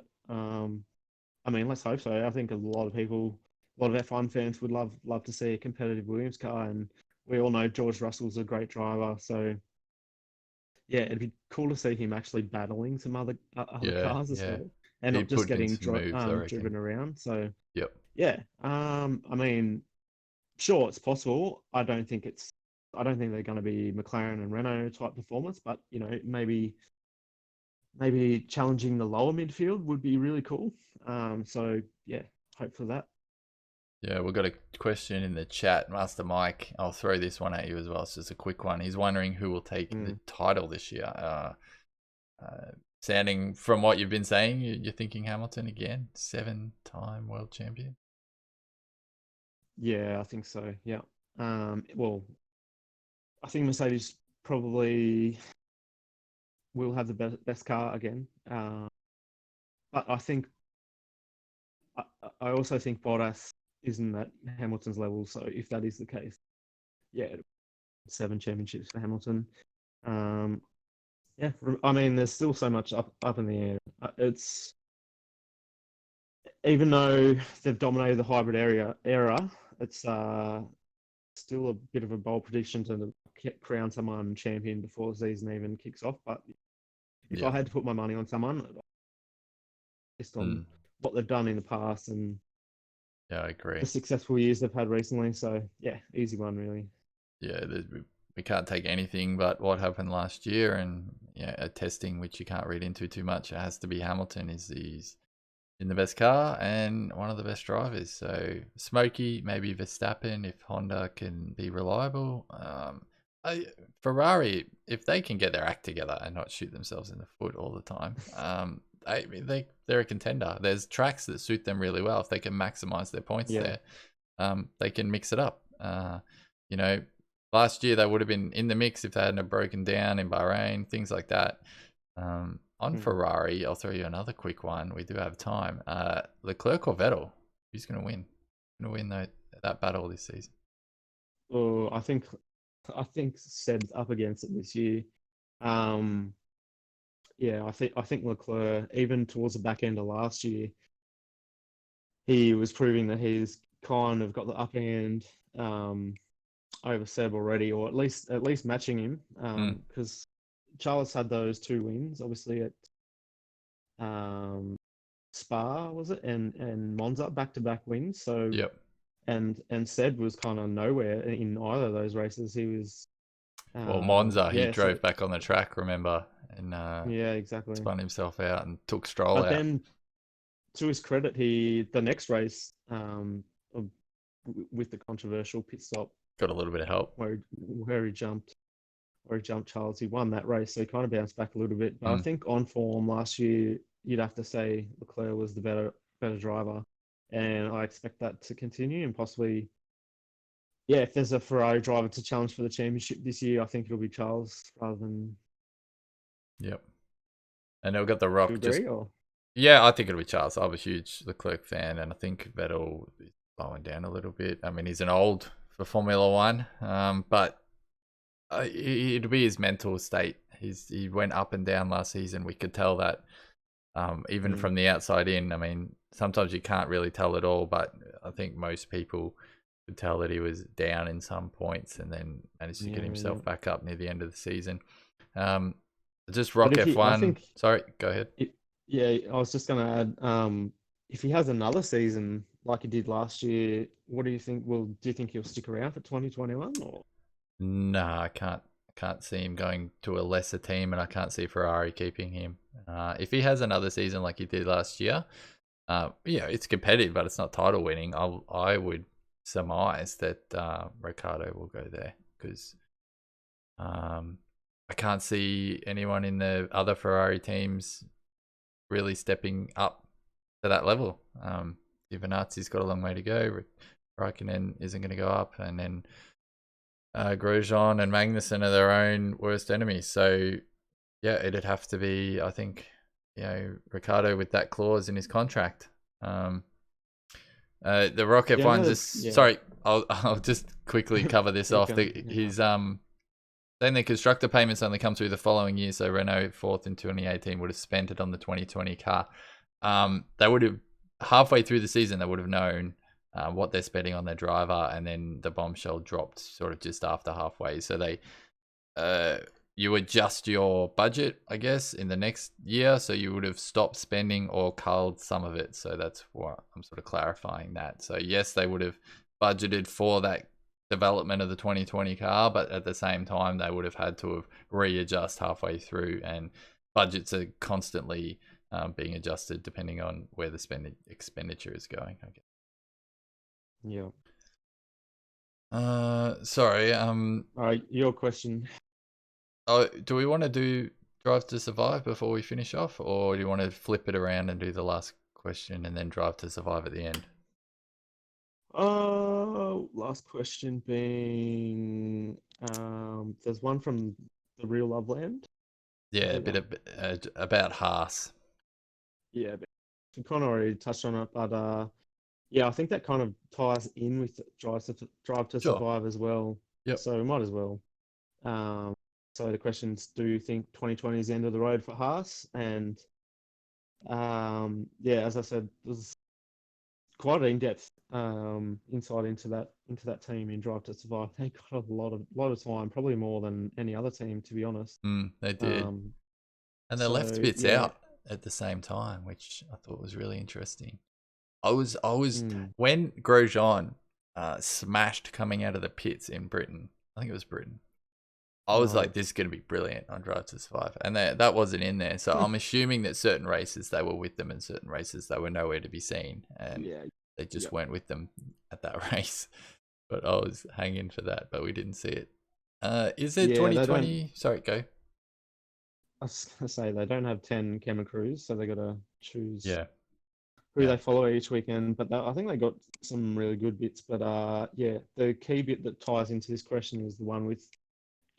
I mean, let's hope so. I think a lot of people, a lot of F1 fans would love to see a competitive Williams car, and we all know George Russell's a great driver. So yeah, it'd be cool to see him actually battling some other Yeah, cars as yeah. well, and He not just put in getting some moves, I reckon. driven around. So Yep. yeah, I mean, sure, it's possible. I don't think they're going to be McLaren and Renault type performance, but you know, maybe challenging the lower midfield would be really cool. So yeah, hope for that. Yeah, we've got a question in the chat. Master Mike, I'll throw this one at you as well. It's just a quick one. He's wondering who will take the title this year. Sounding from what you've been saying, you're thinking Hamilton again, 7-time world champion. Yeah, I think so. Yeah. Well, I think Mercedes probably will have the best car again. But I also think Bottas isn't at Hamilton's level. So if that is the case, yeah, 7 championships for Hamilton. Um, yeah, I mean, there's still so much up in the air. It's even though they've dominated the hybrid era, it's still a bit of a bold prediction to crown someone champion before the season even kicks off. But if I Yeah. had to put my money on someone, based on what they've done in the past and Yeah, I agree. the successful years they've had recently, so yeah, easy one really. Yeah, we can't take anything but what happened last year, and yeah, a testing which you can't read into too much. It has to be Hamilton is he's in the best car and one of the best drivers. So Smokey, maybe Verstappen if Honda can be reliable. Ferrari, if they can get their act together and not shoot themselves in the foot all the time, they're a contender. There's tracks that suit them really well. If they can maximize their points there, they can mix it up. You know, last year they would have been in the mix if they hadn't broken down in Bahrain, things like that. On Ferrari, I'll throw you another quick one. We do have time. Leclerc or Vettel? Who's going to win? Going to win that battle this season? Oh, I think Seb's up against it this year. Yeah, I think Leclerc, even towards the back end of last year, he was proving that he's kind of got the upper hand over Seb already, or at least matching him. Because Charles had those 2 wins, obviously at Spa, was it, and Monza, back-to-back wins. So Yep. and Seb was kind of nowhere in either of those races. He was Well, Monza, he yeah, so drove back on the track, remember, and yeah, exactly. spun himself out and took Stroll But out. then, to his credit, the next race, with the controversial pit stop, Got a little bit of help. where he jumped Charles, he won that race, so he kind of bounced back a little bit. But I think on form last year, you'd have to say Leclerc was the better driver, and I expect that to continue and possibly, yeah, if there's a Ferrari driver to challenge for the championship this year, I think it'll be Charles rather than. Yep. And they've got the Do Rock you just. agree, or? Yeah, I think it'll be Charles. I'm a huge Leclerc fan, and I think Vettel is slowing down a little bit. I mean, he's an old for Formula One, but it'll be his mental state. He went up and down last season. We could tell that, even from the outside in. I mean, sometimes you can't really tell at all, but I think most people could tell that he was down in some points and then managed to get himself back up near the end of the season. Just Rock F1. Sorry, go ahead. Yeah, I was just going to add, if he has another season like he did last year, what do you think? Do you think he'll stick around for 2021 or? No, I can't see him going to a lesser team, and I can't see Ferrari keeping him. If he has another season like he did last year, it's competitive, but it's not title winning. I would surmise that Ricciardo will go there because I can't see anyone in the other Ferrari teams really stepping up to that level. Giovinazzi's got a long way to go. Raikkonen isn't going to go up, and then Grosjean and Magnussen are their own worst enemies. So yeah, it'd have to be, I think, Ricardo with that clause in his contract. The Rock Yeah, F1 no, just yeah. sorry, I'll just quickly cover this Keep off. going. Yeah. His then the constructor payments only come through the following year. So Renault fourth in 2018 would have spent it on the 2020 car. They would have halfway through the season they would have known what they're spending on their driver, and then the bombshell dropped sort of just after halfway. So they you adjust your budget, I guess, in the next year. So you would have stopped spending or culled some of it. So that's what I'm sort of clarifying that. So yes, they would have budgeted for that development of the 2020 car, but at the same time, they would have had to have readjust halfway through, and budgets are constantly being adjusted depending on where the expenditure is going, I guess. Yeah. Sorry. All right, your question. Oh, do we want to do Drive to Survive before we finish off, or do you want to flip it around and do the last question and then Drive to Survive at the end? Last question being, there's one from the real Loveland. Yeah, Is a it bit that? about Haas. Yeah, but we kind of already touched on it, but yeah, I think that kind of ties in with Drive to Sure. Survive as well. Yep. So we might as well. Um, so the questions: do you think 2020 is the end of the road for Haas? And yeah, as I said, there's quite an in-depth insight into that team in Drive to Survive. They got a lot of time, probably more than any other team, to be honest. They did, Um, and they left so bits yeah, out at the same time, which I thought was really interesting. I was mm, when Grosjean smashed coming out of the pits in Britain. I think it was Britain. I was right. like, this is going to be brilliant on Drive to Survive. And that wasn't in there. So I'm assuming that certain races they were with them and certain races they were nowhere to be seen. And Yeah, they just yep. weren't with them at that race. But I was hanging for that, but we didn't see it. Is it Yeah, they don't. 2020? Sorry, go. I was gonna say they don't have 10 camera crews, so they got to choose Yeah, who yeah. they follow each weekend. But I think they got some really good bits. But yeah, the key bit that ties into this question is the one with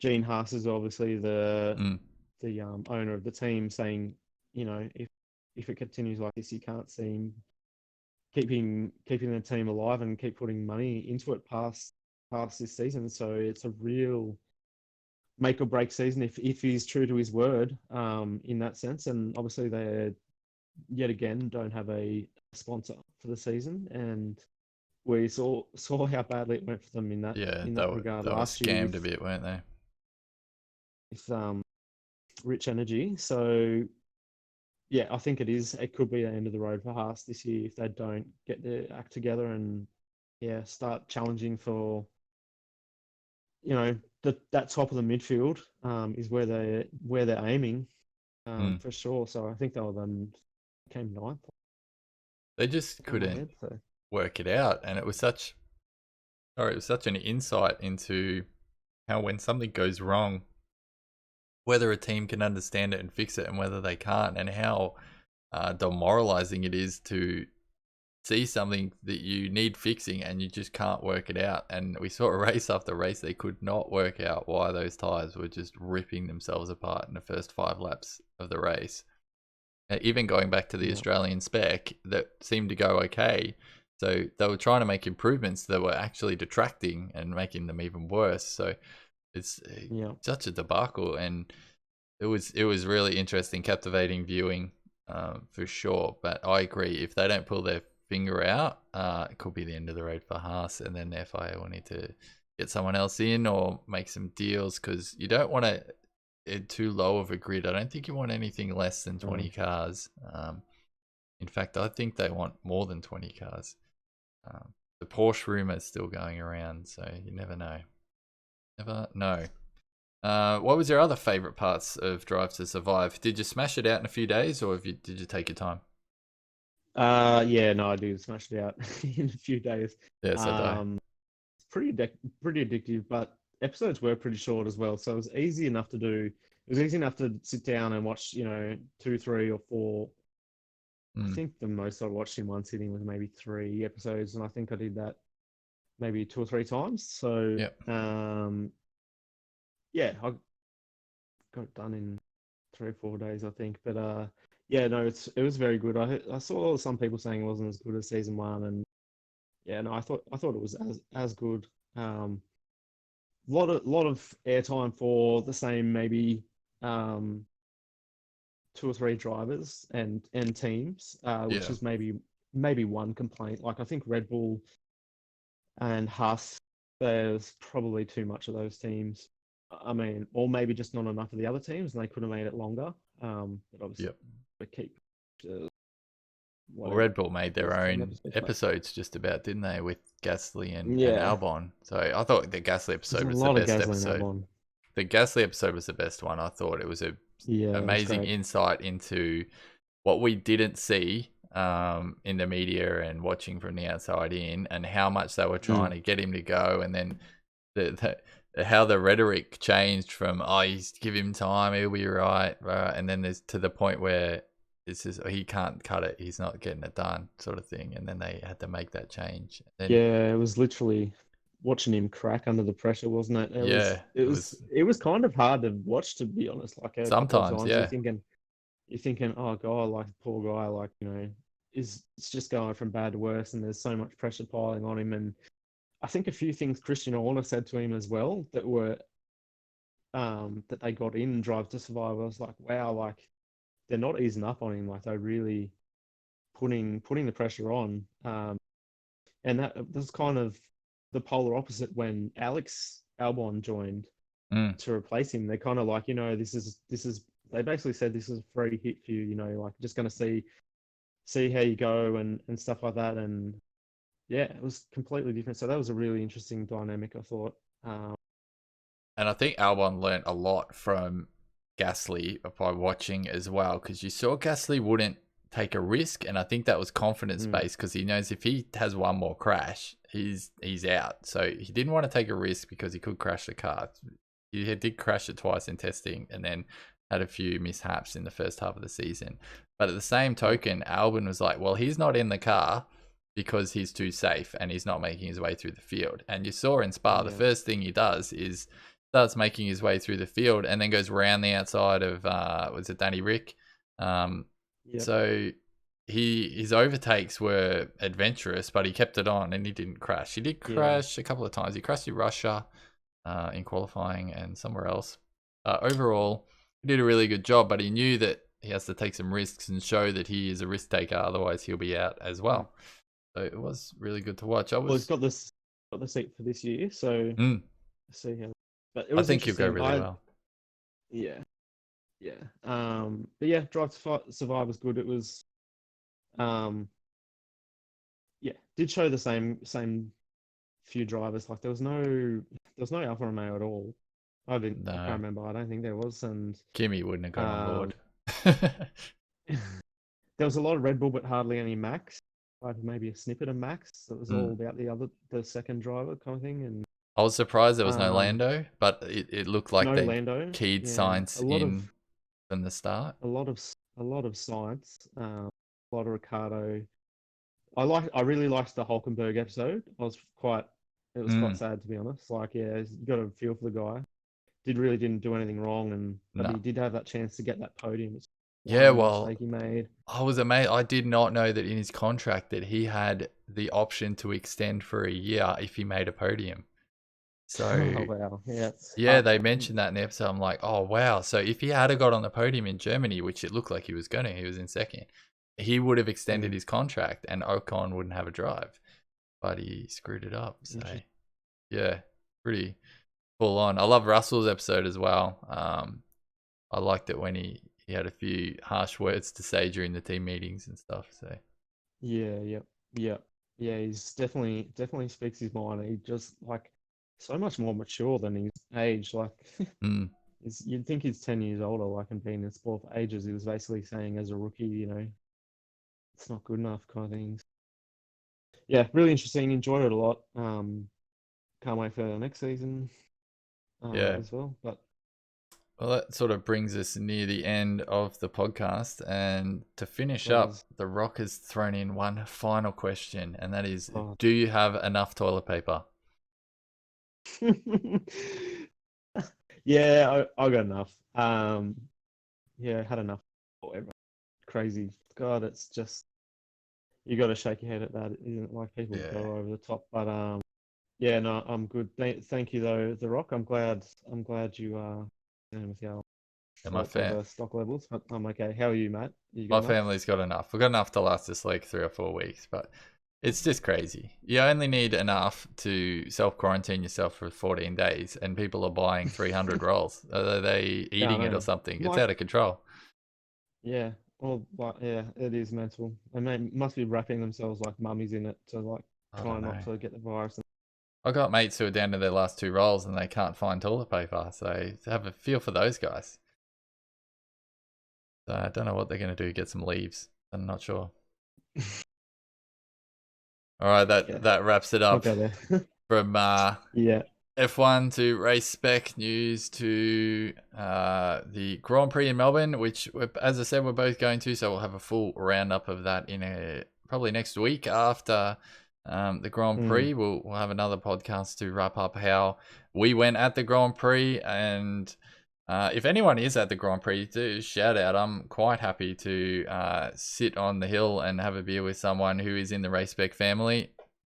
Gene Haas is obviously Mm, the owner of the team saying, if it continues like this, you can't see him keeping the team alive and keep putting money into it past this season. So it's a real make or break season if he's true to his word in that sense. And obviously they yet again don't have a sponsor for the season, and we saw how badly it went for them yeah, in they that regard they were last year scammed a bit, weren't they? with Rich Energy. So yeah, I think it could be the end of the road for Haas this year if they don't get their act together and yeah, start challenging for that top of the midfield is where they're aiming Mm. for sure. So I think they were then came ninth They just on my couldn't head. So work it out. And it was such an insight into how when something goes wrong, whether a team can understand it and fix it and whether they can't, and how demoralizing it is to see something that you need fixing and you just can't work it out. And we saw race after race, they could not work out why those tires were just ripping themselves apart in the first 5 laps of the race. Even going back to the yeah, Australian spec, that seemed to go okay. So they were trying to make improvements that were actually detracting and making them even worse. So it's yeah, such a debacle, and it was really interesting, captivating viewing, for sure. But I agree, if they don't pull their finger out, it could be the end of the road for Haas, and then the FIA will need to get someone else in or make some deals, because you don't want too low of a grid. I don't think you want anything less than uh, 20 cars. In fact, I think they want more than 20 cars. The Porsche rumor is still going around, so you never know. Never know. What was your other favorite parts of Drive to Survive? Did you smash it out in a few days, or did you take your time? yeah. No, I do smash it out in a few days. Yeah, so do I. Um, it's pretty addictive, but episodes were pretty short as well, so it was easy enough to do. It was easy enough to sit down and watch, two, three, or four. I Mm, think the most I watched in one sitting was maybe 3 episodes, and I think I did that maybe 2 or 3 times. So Yep. yeah, I got it done in 3 or 4 days, I think. But yeah, no, it was very good. I saw some people saying it wasn't as good as season one, and yeah, no, I thought it was as good. Lot of airtime for the same maybe um 2 or 3 drivers and teams, which Yeah. is maybe one complaint. Like I think Red Bull and Haas, there's probably too much of those teams. I mean, or maybe just not enough of the other teams, and they could have made it longer. But obviously, Yep. we keep Well, whatever Red Bull made it their is, 10 own episodes. But episodes just about, didn't they, with Gasly and yeah, Albon? So I thought the Gasly there's episode a was the lot of best Gasly and episode. Albon. The Gasly episode was the best one. I thought it was a Yeah, it was amazing great. insight into what we didn't see in the media and watching from the outside in, and how much they were trying Mm. to get him to go, and then how the rhetoric changed from he's give him time, he'll be right, and then there's to the point where it's just he can't cut it, he's not getting it done, sort of thing, and then they had to make that change. And then Yeah, it was literally watching him crack under the pressure, wasn't it? It was yeah, it it was was it was kind of hard to watch, to be honest. Like a couple of sometimes, times, yeah. you're thinking, oh God, like poor guy, like is it's just going from bad to worse, and there's so much pressure piling on him. And I think a few things Christian Horner said to him as well that were that they got in Drive to Survive. I was like, wow, like they're not easing up on him, like they're really putting the pressure on. And that's kind of the polar opposite when Alex Albon joined Mm. to replace him. They're kind of like, this is. They basically said this is a free hit for you. Like just going to see how you go and stuff like that. And yeah, it was completely different. So that was a really interesting dynamic, I thought. Um, And I think Albon learnt a lot from Gasly by watching as well, because you saw Gasly wouldn't take a risk, and I think that was confidence mm, based, because he knows if he has one more crash, he's out. So he didn't want to take a risk because he could crash the car. He did crash it twice in testing, and then had a few mishaps in the first half of the season. But at the same yeah, token, Albon was like, well, he's not in the car because he's too safe and he's not making his way through the field. And you saw in Spa, the yeah, first thing he does is starts making his way through the field and then goes around the outside of was it Danny Rick? Um, yep, so his overtakes were adventurous, but he kept it on and he didn't crash. He did yeah, crash a couple of times. He crashed in Russia in qualifying and somewhere else. Overall, he did a really good job, but he knew that he has to take some risks and show that he is a risk taker. Otherwise, he'll be out as mm. well. So it was really good to watch. Well, he's got the seat for this year, so Mm, see how. But it I was think he'll go interesting. really well. Yeah, yeah. But yeah, Survive was good. It was um, yeah, did show the same few drivers. Like there was no Alfa Romeo at all. I can't No, remember. I don't think there was. And Kimmy wouldn't have got on um, board. there was a lot of Red Bull, but hardly any Max. Like maybe a snippet of Max. That was Mm. all about the second driver kind of thing. And I was surprised there was no um, Lando, but it looked like no they Lando. keyed Yeah, science in from the start. a lot of a lot of science. A lot of Ricardo. I really liked the Hulkenberg episode. It was quite Mm, sad, to be honest. Like, yeah, you got to feel for the guy. Didn't do anything wrong, but he no. did have that chance to get that podium. It's Yeah, one well, mistake he made. I was amazed. I did not know that in his contract that he had the option to extend for a year if he made a podium. Oh So wow, yeah, it's yeah, hard. they mentioned that in the episode. I'm like, oh wow. So if he had got on the podium in Germany, which it looked like he was going to, he was in second, he would have extended Mm, his contract and Ocon wouldn't have a drive. But he screwed it up. So interesting. yeah, pretty full on. I love Russell's episode as well. I liked it when he had a few harsh words to say during the team meetings and stuff. So Yeah, yep, yep, yeah. He's definitely speaks his mind. He just like so much more mature than his age. Like, mm, you'd think he's 10 years older. Like, and been in sport for ages. He was basically saying as a rookie, it's not good enough kind of things. Yeah, really interesting. Enjoyed it a lot. Can't wait for the next season yeah. as well. But Well, that sort of brings us near the end of the podcast. And to finish up, Does. The Rock has thrown in one final question, and that is, Oh. do you have enough toilet paper? Yeah, I got enough. Yeah, had enough. Whatever. Crazy. God, it's just you got to shake your head at that, isn't it? Like people Yeah. go over the top, but yeah, no, I'm good. Thank you though, The Rock. I'm glad you with your And stock levels, but I'm okay. How are you, mate? You got my enough? family's got enough. We've got enough to last us like 3 or 4 weeks, but it's just crazy. You only need enough to self quarantine yourself for 14 days, and people are buying 300 rolls. Are they Yeah, I eating it or know. something? It's Like, out of control. yeah, well, like, yeah, it is mental. And they must be wrapping themselves like mummies in it to like I try don't not know. to get the virus. I got mates who are down to their last 2 rolls and they can't find toilet paper. So have a feel for those guys. So I don't know what they're going to do. Get some leaves. I'm not sure. All right, Yeah, that wraps it can't up go there. from Yeah, F1 to race spec news to the Grand Prix in Melbourne, which, as I said, we're both going to. So we'll have a full roundup of that in probably next week after the Grand mm, Prix. We'll have another podcast to wrap up how we went at the Grand Prix. And if anyone is at the Grand Prix, do shout out. I'm quite happy to sit on the hill and have a beer with someone who is in the race spec family.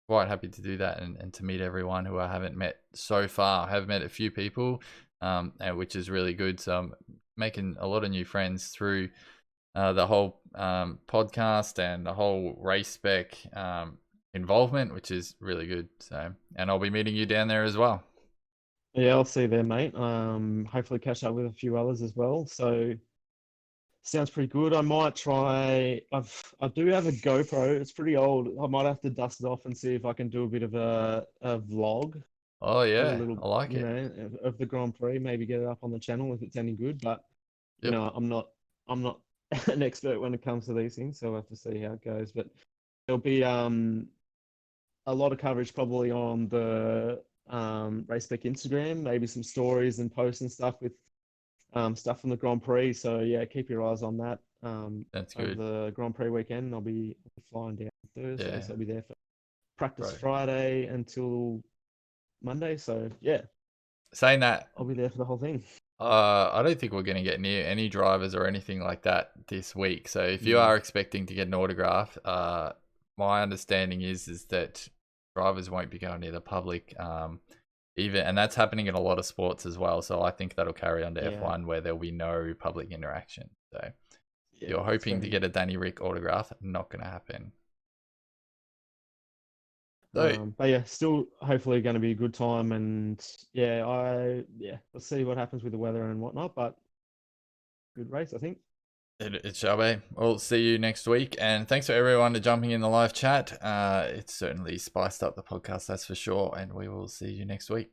Quite happy to do that and to meet everyone who I haven't met so far. I have met a few people, and which is really good. So I'm making a lot of new friends through the whole podcast and the whole race spec involvement, which is really good. So, and I'll be meeting you down there as well. yeah, I'll see you there, mate. Hopefully catch up with a few others as well. So sounds pretty good. I might try. I do have a GoPro. It's pretty old. I might have to dust it off and see if I can do a bit of a vlog, Oh a yeah, little, I like it. of the Grand Prix. Maybe get it up on the channel if it's any good. But Yep. I'm not an expert when it comes to these things, so we'll have to see how it goes. But there'll be a lot of coverage probably on the RaceBeck Instagram, maybe some stories and posts and stuff with stuff from the Grand Prix. So yeah, keep your eyes on that That's over good. the Grand Prix weekend. I'll be flying down Thursday, Yeah, so I'll be there for practice bro. Friday until Monday. So yeah, Saying that, I'll be there for the whole thing. I don't think we're going to get near any drivers or anything like that this week. So if you Mm, are expecting to get an autograph, my understanding is that drivers won't be going near the public, even, and that's happening in a lot of sports as well. So I think that'll carry on to yeah, F1 where there'll be no public interaction. So if yeah, you're that's hoping fair to enough. get a Danny Rick autograph, not going to happen. So But yeah, still hopefully going to be a good time, and yeah, let's see what happens with the weather and whatnot. But good race, I think. it shall be. We'll see you next week. And thanks for everyone to jumping in the live chat. It's certainly spiced up the podcast, that's for sure. And we will see you next week.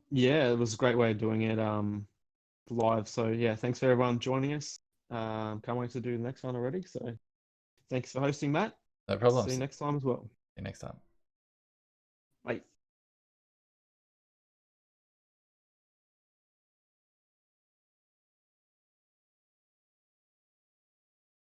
Yeah, it was a great way of doing it live. So yeah, thanks for everyone joining us. Can't wait to do the next one already. So thanks for hosting, Matt. No See problems. you See next time as well. you next time. Bye.